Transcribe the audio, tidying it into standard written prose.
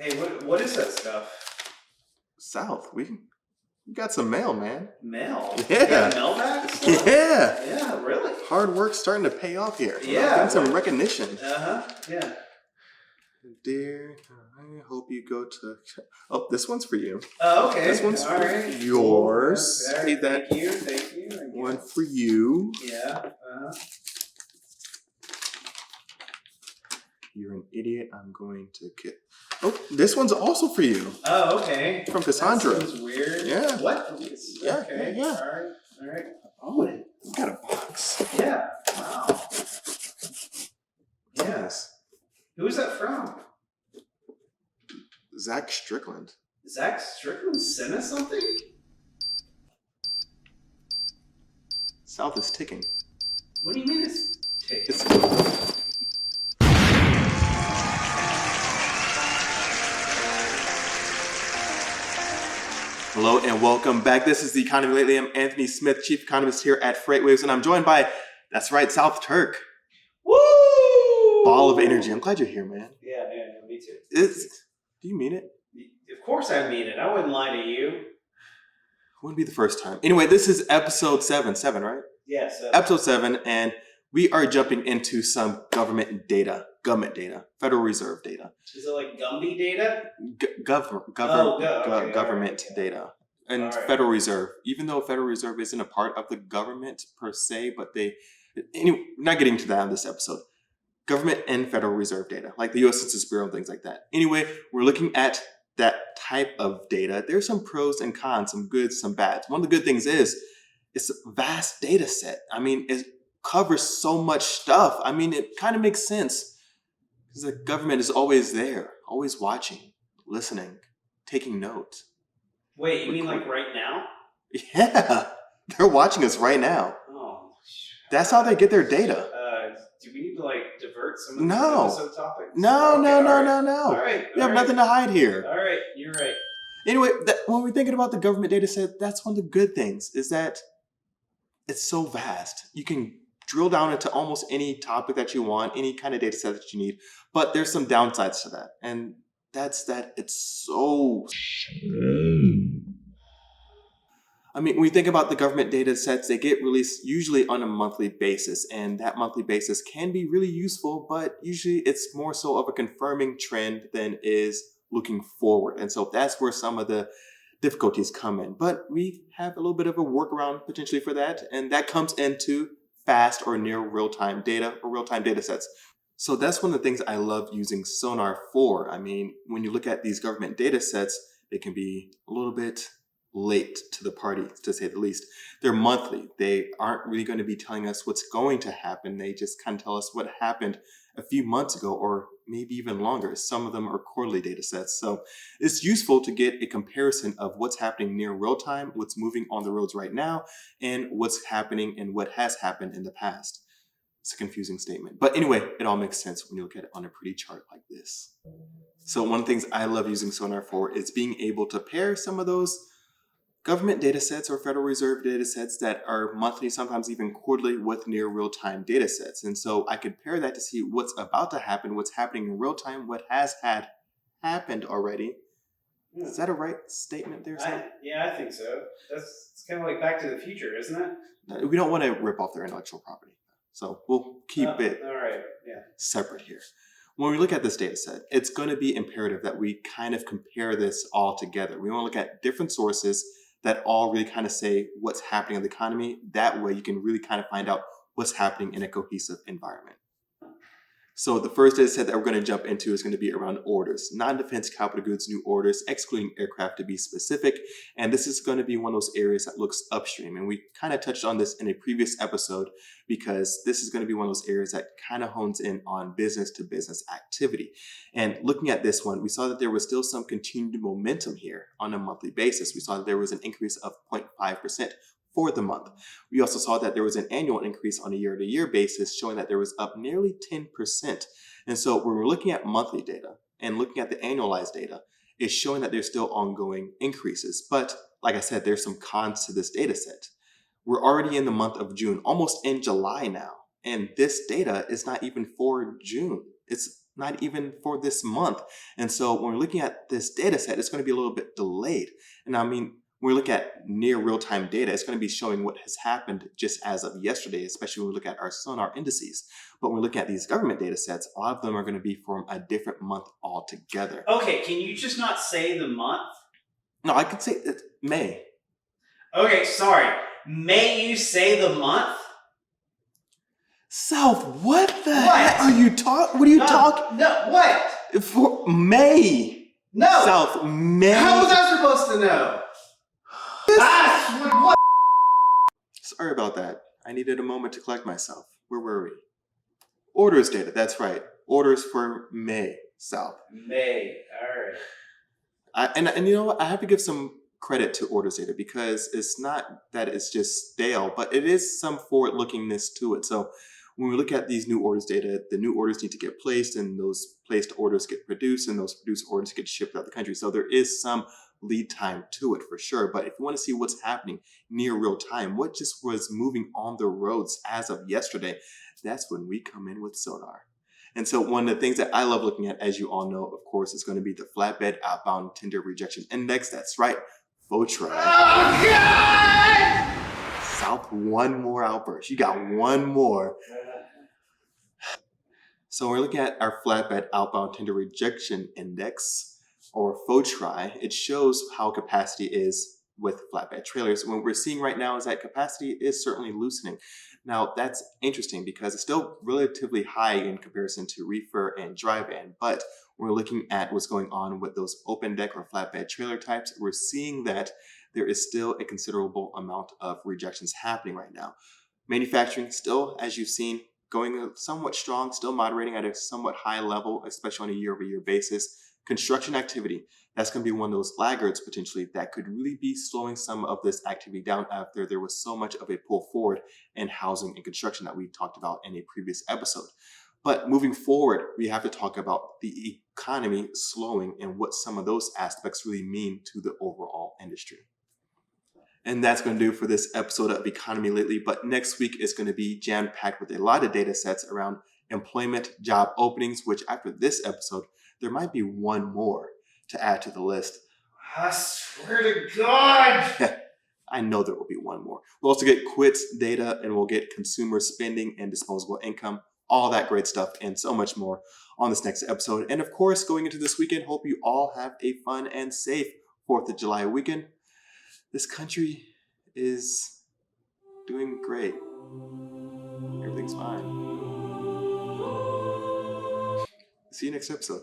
Hey, what is that stuff? South, we got some mail, man. Mail? Yeah. You got mail back stuff? Yeah. Yeah, really? Hard work's starting to pay off here. Yeah. Getting some recognition. Yeah. Dear, I hope you go to... Oh, this one's for you. Oh, okay. This one's all for right. yours. Cool. Hey, Thank you. One for you. Yeah. You're an idiot. I'm going to get... Oh, this one's also for you. Oh, okay. From Cassandra. That seems weird. Yeah. What? Yeah, Okay. yeah. All right. Oh, we got a box. Yeah. Wow. Yeah. Yes. Who is that from? Zach Strickland. Zach Strickland sent us something? South is ticking. What do you mean it's ticking? It's... Hello and welcome back. This is The Economy Lately. I'm Anthony Smith, Chief Economist here at FreightWaves, and I'm joined by, that's right, South Turk. Woo! Ball of energy. I'm glad you're here, man. Yeah, me too. Do you mean it? Of course I mean it. I wouldn't lie to you. Wouldn't be the first time. Anyway, this is episode 7, right? Yes. Episode 7, and we are jumping into some government data, Federal Reserve data. Is it like Gumby data? Government data. And Federal Reserve, even though Federal Reserve isn't a part of the government per se, but anyway, not getting to that on this episode. Government and Federal Reserve data, like the U.S. Census Bureau and things like that. Anyway, we're looking at that type of data. There's some pros and cons, some goods, some bads. One of the good things is it's a vast data set. I mean, it covers so much stuff. I mean, it kind of makes sense because the government is always there, always watching, listening, taking notes. Wait, you mean like right now? Yeah, they're watching us right now. Oh. That's how they get their data. Do we need to like divert some of this episode topics? No. All right. You have nothing to hide here. All right, you're right. Anyway, when we're thinking about the government data set, that's one of the good things is that it's so vast. You can drill down into almost any topic that you want, any kind of data set that you need. But there's some downsides to that. And that's that it's so... I mean, when we think about the government data sets, they get released usually on a monthly basis. And that monthly basis can be really useful, but usually it's more so of a confirming trend than is looking forward. And so that's where some of the difficulties come in. But we have a little bit of a workaround potentially for that. And that comes into fast or near real-time data or real-time data sets. So that's one of the things I love using Sonar for. I mean, when you look at these government data sets, they can be a little bit late to the party, to say the least. They're monthly. They aren't really going to be telling us what's going to happen. They just kind of tell us what happened a few months ago or maybe even longer. Some of them are quarterly data sets. So it's useful to get a comparison of what's happening near real time, what's moving on the roads right now, and what's happening and what has happened in the past. It's a confusing statement. But anyway, it all makes sense when you look at it on a pretty chart like this. So one of the things I love using Sonar for is being able to pair some of those government data sets or Federal Reserve data sets that are monthly, sometimes even quarterly, with near real-time data sets. And so I could pair that to see what's about to happen, what's happening in real time, what has happened already. Yeah. Is that a right statement there, Sam? Yeah, I think so. It's kind of like Back to the Future, isn't it? We don't want to rip off their intellectual property. So we'll keep it separate here. When we look at this data set, it's going to be imperative that we kind of compare this all together. We want to look at different sources that all really kind of say what's happening in the economy. That way you can really kind of find out what's happening in a cohesive environment. So the first data set that we're going to jump into is going to be around orders, non-defense capital goods, new orders, excluding aircraft to be specific. And this is going to be one of those areas that looks upstream. And we kind of touched on this in a previous episode because this is going to be one of those areas that kind of hones in on business to business activity. And looking at this one, we saw that there was still some continued momentum here on a monthly basis. We saw that there was an increase of 0.5% for the month. We also saw that there was an annual increase on a year-to-year basis, showing that there was up nearly 10%. And so when we're looking at monthly data and looking at the annualized data, it's showing that there's still ongoing increases. But like I said, there's some cons to this data set. We're already in the month of June, almost in July now. And this data is not even for June. It's not even for this month. And so when we're looking at this data set, it's going to be a little bit delayed. And I mean, when we look at near real-time data, it's going to be showing what has happened just as of yesterday, especially when we look at our sonar indices. But when we look at these government data sets, a lot of them are going to be from a different month altogether. Okay, can you just not say the month? No, I could say it's May. Okay, sorry. May you say the month? South, what the What? heck are you talking? What are you talking? No, what? For May. No. South, May. How was I supposed to know? What? Sorry about that. I needed a moment to collect myself. Where were we? Orders data, that's right. Orders for May, South. May, all right. And you know what? I have to give some credit to orders data because it's not that it's just stale, but it is some forward-lookingness to it. So when we look at these new orders data, the new orders need to get placed, and those placed orders get produced, and those produced orders get shipped out the country. So there is some lead time to it for sure. But if you want to see what's happening near real time, what just was moving on the roads as of yesterday, that's when we come in with sonar. And so one of the things that I love looking at, as you all know, of course, is going to be the flatbed outbound tender rejection index. That's right, FOTRI. Oh, God! South, one more outburst. You got one more. So we're looking at our flatbed outbound tender rejection index, or FOTRI. It shows how capacity is with flatbed trailers. What we're seeing right now is that capacity is certainly loosening. Now that's interesting because it's still relatively high in comparison to reefer and dry van, but when we're looking at what's going on with those open deck or flatbed trailer types, we're seeing that there is still a considerable amount of rejections happening right now. Manufacturing still, as you've seen, going somewhat strong, still moderating at a somewhat high level, especially on a year-over-year basis. Construction activity, that's going to be one of those laggards potentially that could really be slowing some of this activity down after there was so much of a pull forward in housing and construction that we talked about in a previous episode. But moving forward, we have to talk about the economy slowing and what some of those aspects really mean to the overall industry. And that's going to do for this episode of Economy Lately. But next week is going to be jam-packed with a lot of data sets around employment, job openings, which after this episode, there might be one more to add to the list. I swear to God! I know there will be one more. We'll also get quits data, and we'll get consumer spending and disposable income, all that great stuff, and so much more on this next episode. And of course, going into this weekend, hope you all have a fun and safe 4th of July weekend. This country is doing great. Everything's fine. See you next episode.